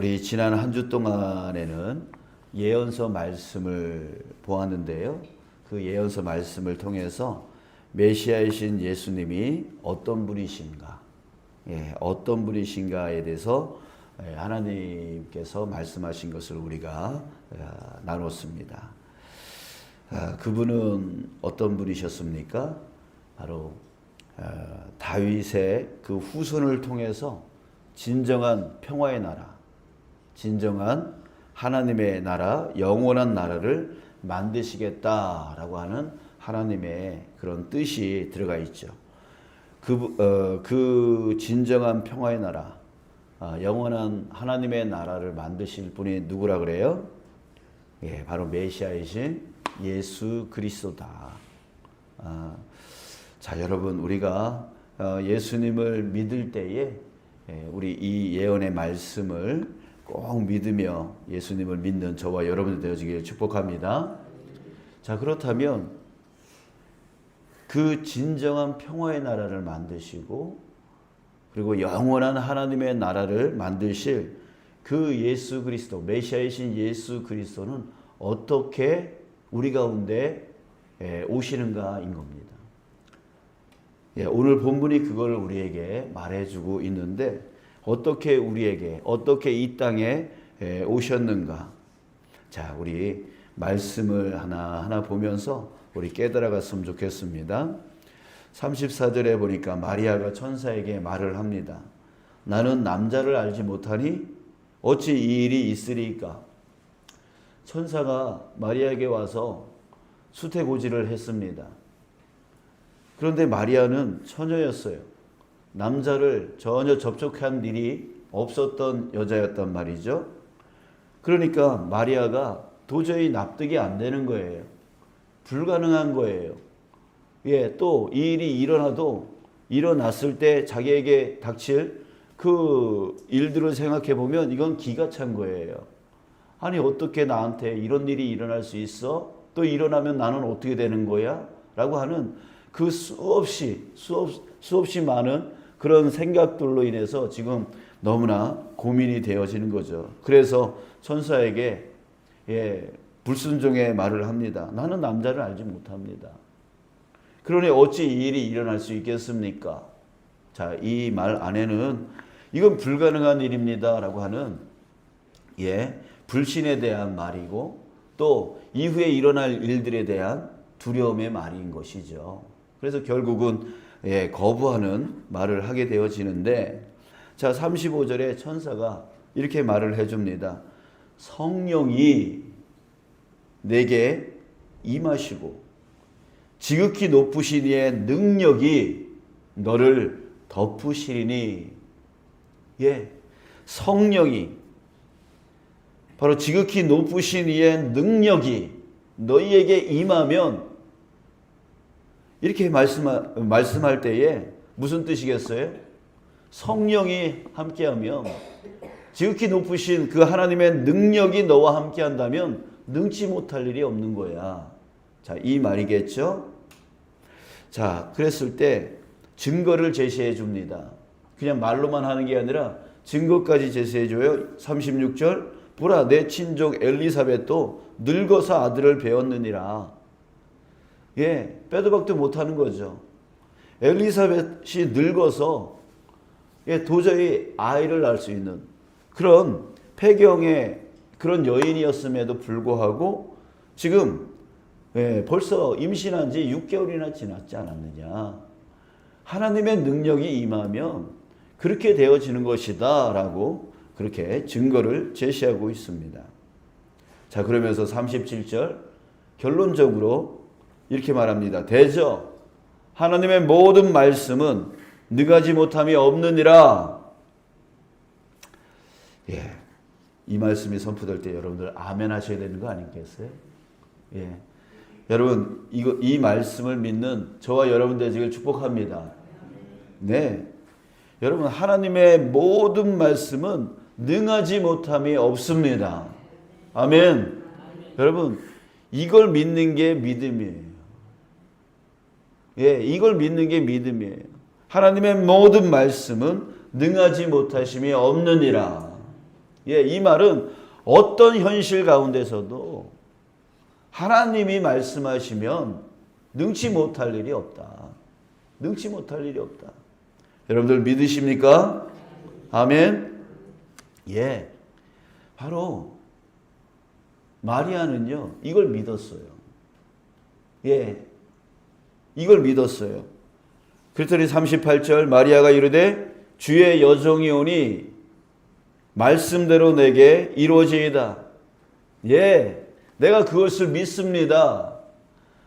우리 지난 한 주 동안에는 예언서 말씀을 보았는데요. 그 예언서 말씀을 통해서 메시아이신 예수님이 어떤 분이신가, 어떤 분이신가에 대해서 하나님께서 말씀하신 것을 우리가 나눴습니다. 그분은 어떤 분이셨습니까? 바로 다윗의 그 후손을 통해서 진정한 평화의 나라, 진정한 하나님의 나라, 영원한 나라를 만드시겠다라고 하는 하나님의 그런 뜻이 들어가 있죠. 그 진정한 평화의 나라, 영원한 하나님의 나라를 만드실 분이 누구라 그래요? 바로 메시아이신 예수 그리스도다. 자, 여러분, 우리가 예수님을 믿을 때에 우리 이 예언의 말씀을 꼭 믿으며 예수님을 믿는 저와 여러분들 되어지기를 축복합니다. 자, 그렇다면 그 진정한 평화의 나라를 만드시고 그리고 영원한 하나님의 나라를 만드실 그 예수 그리스도, 메시아이신 예수 그리스도는 어떻게 우리 가운데 오시는가인 겁니다. 오늘 본문이 그걸 우리에게 말해주고 있는데 어떻게 우리에게, 어떻게 이 땅에 오셨는가. 자, 우리 말씀을 하나하나 보면서 우리 깨달아갔으면 좋겠습니다. 34절에 보니까 마리아가 천사에게 말을 합니다. 나는 남자를 알지 못하니 어찌 이 일이 있으리까. 천사가 마리아에게 와서 수태고지를 했습니다. 그런데 마리아는 처녀였어요. 남자를 전혀 접촉한 일이 없었던 여자였단 말이죠. 그러니까 마리아가 도저히 납득이 안 되는 거예요. 불가능한 거예요. 또 이 일이 일어났을 때 자기에게 닥칠 그 일들을 생각해 보면 이건 기가 찬 거예요. 아니, 어떻게 나한테 이런 일이 일어날 수 있어? 또 일어나면 나는 어떻게 되는 거야? 라고 하는 그 수없이 많은 그런 생각들로 인해서 지금 너무나 고민이 되어지는 거죠. 그래서 천사에게 불순종의 말을 합니다. 나는 남자를 알지 못합니다. 그러니 어찌 이 일이 일어날 수 있겠습니까? 자, 이 말 안에는 이건 불가능한 일입니다 라고 하는 불신에 대한 말이고 또 이후에 일어날 일들에 대한 두려움의 말인 것이죠. 그래서 결국은 거부하는 말을 하게 되어지는데, 자, 35절에 천사가 이렇게 말을 해줍니다. 성령이 내게 임하시고 지극히 높으신 이의 능력이 너를 덮으시리니. 성령이 바로 지극히 높으신 이의 능력이 너희에게 임하면, 이렇게 말씀할 때에 무슨 뜻이겠어요? 성령이 함께하면, 지극히 높으신 그 하나님의 능력이 너와 함께한다면 능치 못할 일이 없는 거야. 자, 이 말이겠죠? 자, 그랬을 때 증거를 제시해 줍니다. 그냥 말로만 하는 게 아니라 증거까지 제시해 줘요. 36절, 보라, 내 친족 엘리사벳도 늙어서 아들을 배웠느니라. 빼도 박도 못하는 거죠. 엘리사벳이 늙어서 도저히 아이를 낳을 수 있는 그런 폐경의 그런 여인이었음에도 불구하고 지금 벌써 임신한 지 6개월이나 지났지 않았느냐. 하나님의 능력이 임하면 그렇게 되어지는 것이다 라고 그렇게 증거를 제시하고 있습니다. 자, 그러면서 37절 결론적으로 이렇게 말합니다. 대저 하나님의 모든 말씀은 능하지 못함이 없느니라. 이 말씀이 선포될 때 여러분들 아멘 하셔야 되는 거 아니겠어요? 여러분, 이 말씀을 믿는 저와 여러분 되시길 축복합니다. 여러분, 하나님의 모든 말씀은 능하지 못함이 없습니다. 아멘. 여러분, 이걸 믿는 게 믿음이에요. 이걸 믿는 게 믿음이에요. 하나님의 모든 말씀은 능하지 못하심이 없느니라. 예, 이 말은 어떤 현실 가운데서도 하나님이 말씀하시면 능치 못할 일이 없다. 능치 못할 일이 없다. 여러분들 믿으십니까? 아멘. 예. 바로 마리아는요, 이걸 믿었어요. 예. 이걸 믿었어요. 그랬더니 38절 마리아가 이르되 주의 여종이 오니 말씀대로 내게 이루어지이다. 예. 내가 그것을 믿습니다.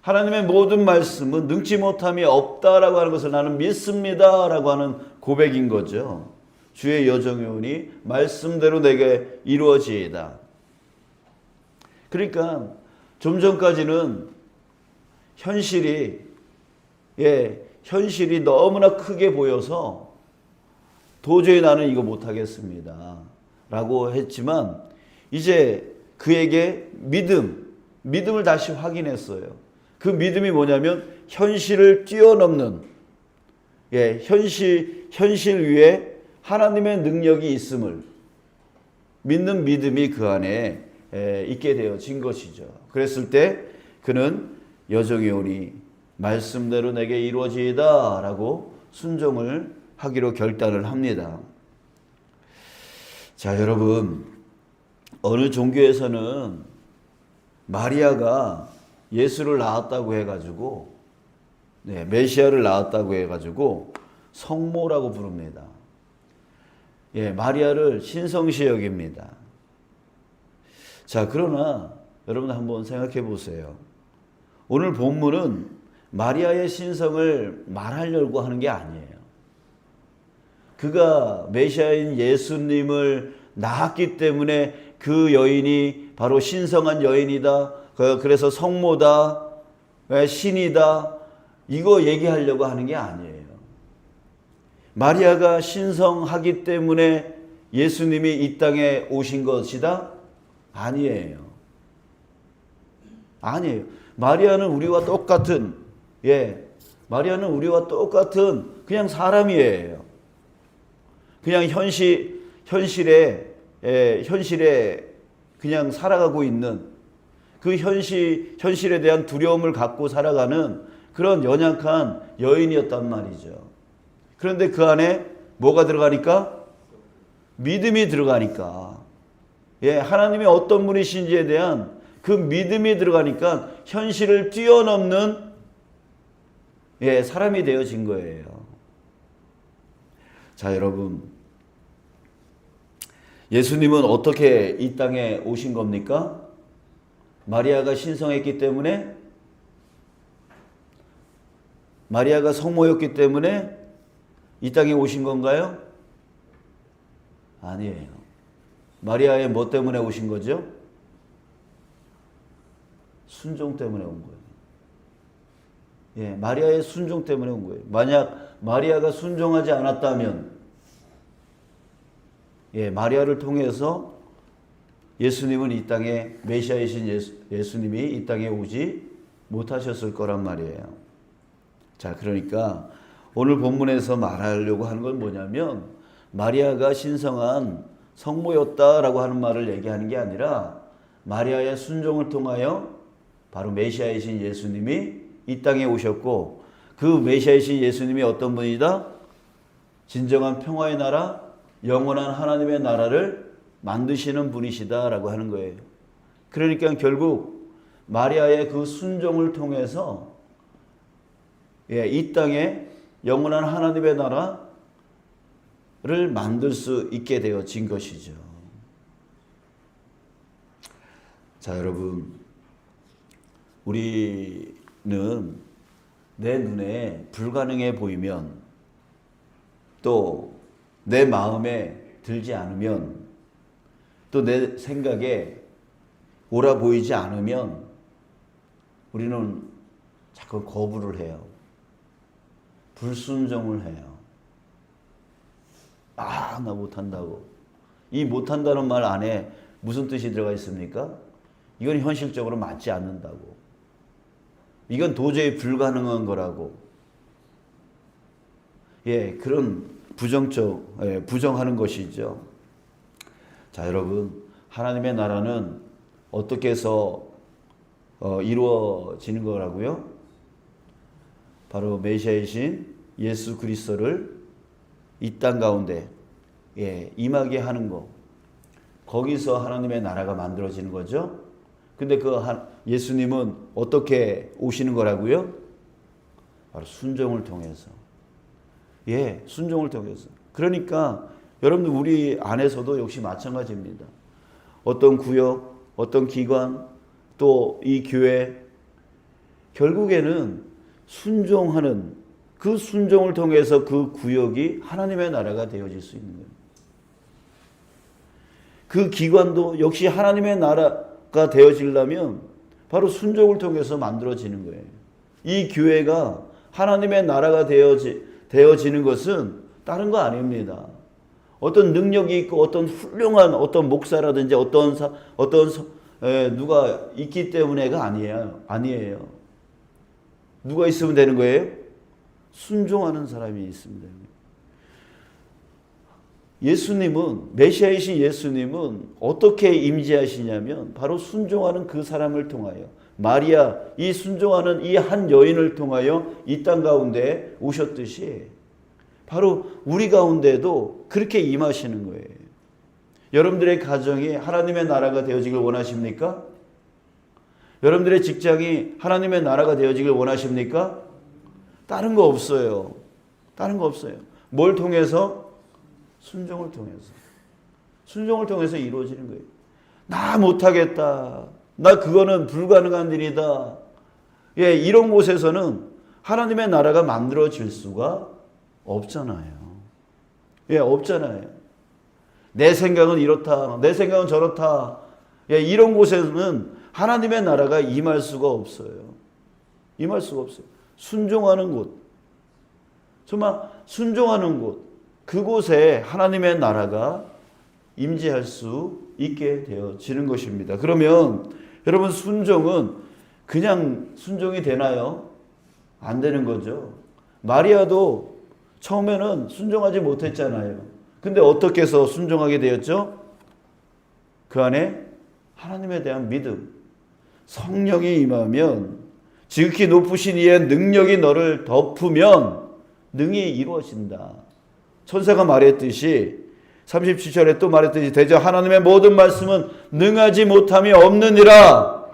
하나님의 모든 말씀은 능치 못함이 없다라고 하는 것을 나는 믿습니다라고 하는 고백인 거죠. 주의 여종이 오니 말씀대로 내게 이루어지이다. 그러니까 좀 전까지는 현실이 너무나 크게 보여서 도저히 나는 이거 못하겠습니다 라고 했지만 이제 그에게 믿음을 다시 확인했어요. 그 믿음이 뭐냐면 현실을 뛰어넘는, 현실 위에 하나님의 능력이 있음을 믿는 믿음이 그 안에 있게 되어진 것이죠. 그랬을 때 그는 여종이 오니 말씀대로 내게 이루어지이다 라고 순종을 하기로 결단을 합니다. 자, 여러분, 어느 종교에서는 마리아가 예수를 낳았다고 해가지고, 메시아를 낳았다고 해가지고 성모라고 부릅니다. 예, 마리아를 신성시 여깁니다. 자, 그러나 여러분 한번 생각해 보세요. 오늘 본문은 마리아의 신성을 말하려고 하는 게 아니에요. 그가 메시아인 예수님을 낳았기 때문에 그 여인이 바로 신성한 여인이다. 그래서 성모다, 신이다. 이거 얘기하려고 하는 게 아니에요. 마리아가 신성하기 때문에 예수님이 이 땅에 오신 것이다? 아니에요. 아니에요. 마리아는 우리와 똑같은, 마리아는 우리와 똑같은 그냥 사람이에요. 그냥 현실에 그냥 살아가고 있는 그 현실에 대한 두려움을 갖고 살아가는 그런 연약한 여인이었단 말이죠. 그런데 그 안에 뭐가 들어가니까? 믿음이 들어가니까. 하나님이 어떤 분이신지에 대한 그 믿음이 들어가니까 현실을 뛰어넘는 사람이 되어진 거예요. 자, 여러분. 예수님은 어떻게 이 땅에 오신 겁니까? 마리아가 신성했기 때문에? 마리아가 성모였기 때문에 이 땅에 오신 건가요? 아니에요. 마리아의 뭐 때문에 오신 거죠? 순종 때문에 온 거예요. 마리아의 순종 때문에 온 거예요. 만약 마리아가 순종하지 않았다면 마리아를 통해서 예수님은 이 땅에 메시아이신 예수님이 이 땅에 오지 못하셨을 거란 말이에요. 자, 그러니까 오늘 본문에서 말하려고 하는 건 뭐냐면 마리아가 신성한 성모였다라고 하는 말을 얘기하는 게 아니라 마리아의 순종을 통하여 바로 메시아이신 예수님이 이 땅에 오셨고 그 메시아이신 예수님이 어떤 분이다? 진정한 평화의 나라, 영원한 하나님의 나라를 만드시는 분이시다라고 하는 거예요. 그러니까 결국 마리아의 그 순종을 통해서 이 땅에 영원한 하나님의 나라를 만들 수 있게 되어진 것이죠. 자, 여러분, 우리는 내 눈에 불가능해 보이면 또 내 마음에 들지 않으면 또 내 생각에 옳아 보이지 않으면 우리는 자꾸 거부를 해요. 불순종을 해요. 나 못한다고. 이 못한다는 말 안에 무슨 뜻이 들어가 있습니까? 이건 현실적으로 맞지 않는다고. 이건 도저히 불가능한 거라고. 그런 부정하는 것이죠. 자, 여러분, 하나님의 나라는 어떻게 해서 이루어지는 거라고요? 바로 메시아이신 예수 그리스도를 이 땅 가운데 임하게 하는 거. 거기서 하나님의 나라가 만들어지는 거죠. 근데 예수님은 어떻게 오시는 거라고요? 바로 순종을 통해서. 순종을 통해서. 그러니까 여러분들 우리 안에서도 역시 마찬가지입니다. 어떤 구역, 어떤 기관, 또 이 교회, 결국에는 순종하는 그 순종을 통해서 그 구역이 하나님의 나라가 되어질 수 있는 거예요. 그 기관도 역시 하나님의 나라가 되어지려면 바로 순종을 통해서 만들어지는 거예요. 이 교회가 하나님의 나라가 되어지는 것은 다른 거 아닙니다. 어떤 능력이 있고 어떤 훌륭한 어떤 목사라든지 누가 있기 때문에가 아니에요. 누가 있으면 되는 거예요? 순종하는 사람이 있습니다. 예수님은, 메시아이신 예수님은 어떻게 임재하시냐면 바로 순종하는 그 사람을 통하여, 마리아, 이 순종하는 이 한 여인을 통하여 이 땅 가운데 오셨듯이 바로 우리 가운데도 그렇게 임하시는 거예요. 여러분들의 가정이 하나님의 나라가 되어지길 원하십니까? 여러분들의 직장이 하나님의 나라가 되어지길 원하십니까? 다른 거 없어요. 다른 거 없어요. 뭘 통해서? 순종을 통해서. 순종을 통해서 이루어지는 거예요. 나 못하겠다. 나 그거는 불가능한 일이다. 이런 곳에서는 하나님의 나라가 만들어질 수가 없잖아요. 없잖아요. 내 생각은 이렇다. 내 생각은 저렇다. 이런 곳에서는 하나님의 나라가 임할 수가 없어요. 임할 수가 없어요. 순종하는 곳. 정말 순종하는 곳. 그곳에 하나님의 나라가 임재할 수 있게 되어지는 것입니다. 그러면 여러분, 순종은 그냥 순종이 되나요? 안 되는 거죠. 마리아도 처음에는 순종하지 못했잖아요. 근데 어떻게 해서 순종하게 되었죠? 그 안에 하나님에 대한 믿음, 성령이 임하면, 지극히 높으신 이의 능력이 너를 덮으면 능히 이루어진다. 천사가 말했듯이 37절에 또 말했듯이 대저 하나님의 모든 말씀은 능하지 못함이 없느니라.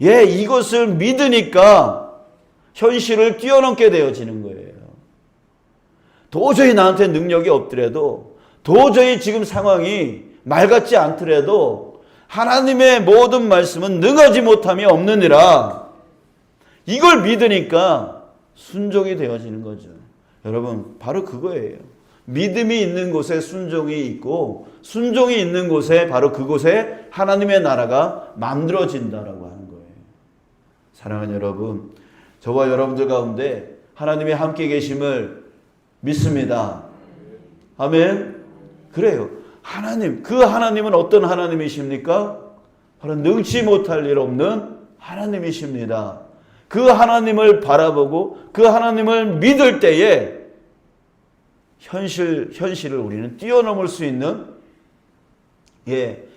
이것을 믿으니까 현실을 뛰어넘게 되어지는 거예요. 도저히 나한테 능력이 없더라도, 도저히 지금 상황이 말 같지 않더라도 하나님의 모든 말씀은 능하지 못함이 없느니라. 이걸 믿으니까 순종이 되어지는 거죠. 여러분, 바로 그거예요. 믿음이 있는 곳에 순종이 있고, 순종이 있는 곳에 바로 그곳에 하나님의 나라가 만들어진다라고 하는 거예요. 사랑하는 여러분, 저와 여러분들 가운데 하나님의 함께 계심을 믿습니다. 아멘. 그래요. 하나님, 그 하나님은 어떤 하나님이십니까? 바로 능치 못할 일 없는 하나님이십니다. 그 하나님을 바라보고 그 하나님을 믿을 때에 현실을 우리는 뛰어넘을 수 있는,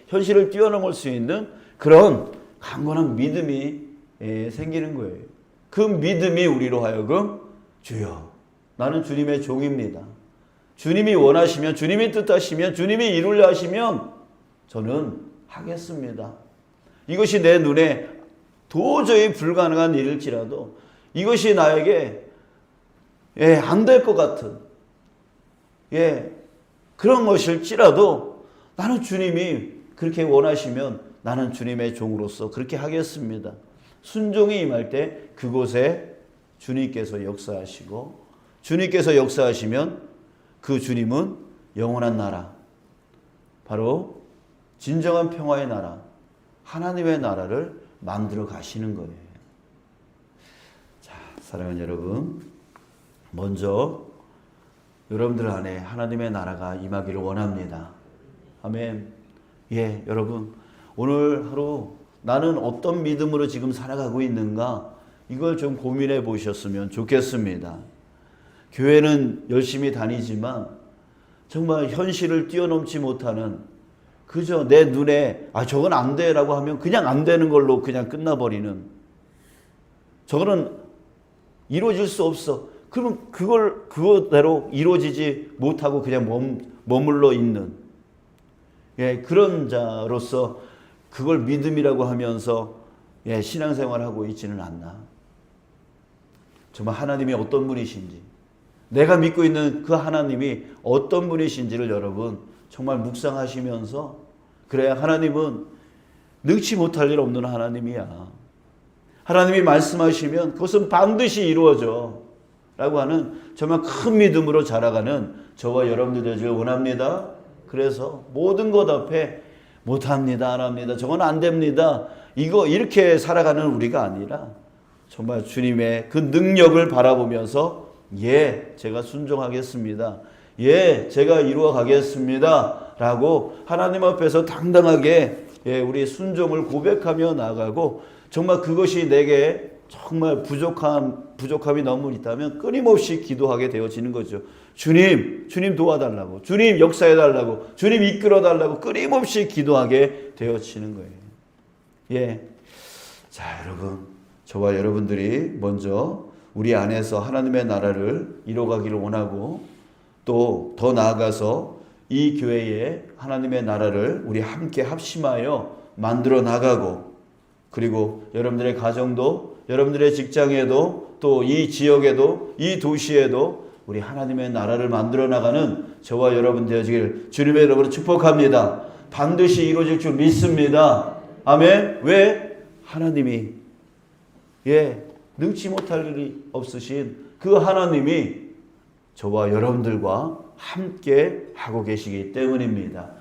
현실을 뛰어넘을 수 있는 그런 강건한 믿음이 생기는 거예요. 그 믿음이 우리로 하여금 주여, 나는 주님의 종입니다. 주님이 원하시면, 주님이 뜻하시면, 주님이 이루려 하시면 저는 하겠습니다. 이것이 내 눈에 도저히 불가능한 일일지라도, 이것이 나에게 안 될 것 같은 그런 것일지라도 나는 주님이 그렇게 원하시면 나는 주님의 종으로서 그렇게 하겠습니다. 순종이 임할 때 그곳에 주님께서 역사하시고, 주님께서 역사하시면 그 주님은 영원한 나라, 바로 진정한 평화의 나라, 하나님의 나라를 만들어 가시는 거예요. 자, 사랑하는 여러분, 먼저 여러분들 안에 하나님의 나라가 임하기를 원합니다. 아멘. 여러분, 오늘 하루 나는 어떤 믿음으로 지금 살아가고 있는가, 이걸 좀 고민해 보셨으면 좋겠습니다. 교회는 열심히 다니지만 정말 현실을 뛰어넘지 못하는 그저 내 눈에 저건 안 돼라고 하면 그냥 안 되는 걸로 그냥 끝나버리는, 저거는 이루어질 수 없어. 그러면 그거대로 이루어지지 못하고 그냥 머물러 있는, 그런 자로서 그걸 믿음이라고 하면서 신앙생활하고 있지는 않나. 정말 하나님이 어떤 분이신지, 내가 믿고 있는 그 하나님이 어떤 분이신지를 여러분 정말 묵상하시면서, 그래야 하나님은 능치 못할 일 없는 하나님이야. 하나님이 말씀하시면 그것은 반드시 이루어져 라고 하는 정말 큰 믿음으로 자라가는 저와 여러분들 되기를 원합니다. 그래서 모든 것 앞에 못합니다, 안 합니다, 저건 안 됩니다, 이렇게 살아가는 우리가 아니라 정말 주님의 그 능력을 바라보면서 제가 순종하겠습니다, 제가 이루어 가겠습니다 라고 하나님 앞에서 당당하게 우리 순종을 고백하며 나아가고, 정말 그것이 내게 정말 부족함이 너무 있다면 끊임없이 기도하게 되어지는 거죠. 주님 도와달라고, 주님 역사해달라고, 주님 이끌어달라고 끊임없이 기도하게 되어지는 거예요. 자, 여러분, 저와 여러분들이 먼저 우리 안에서 하나님의 나라를 이뤄가기를 원하고, 또 더 나아가서 이 교회에 하나님의 나라를 우리 함께 합심하여 만들어 나가고, 그리고 여러분들의 가정도, 여러분들의 직장에도, 또 이 지역에도, 이 도시에도 우리 하나님의 나라를 만들어 나가는 저와 여러분 되어지길 주님의 이름으로 축복합니다. 반드시 이루어질 줄 믿습니다. 아멘. 왜? 하나님이 능치 못할 일이 없으신 그 하나님이 저와 여러분들과 함께 하고 계시기 때문입니다.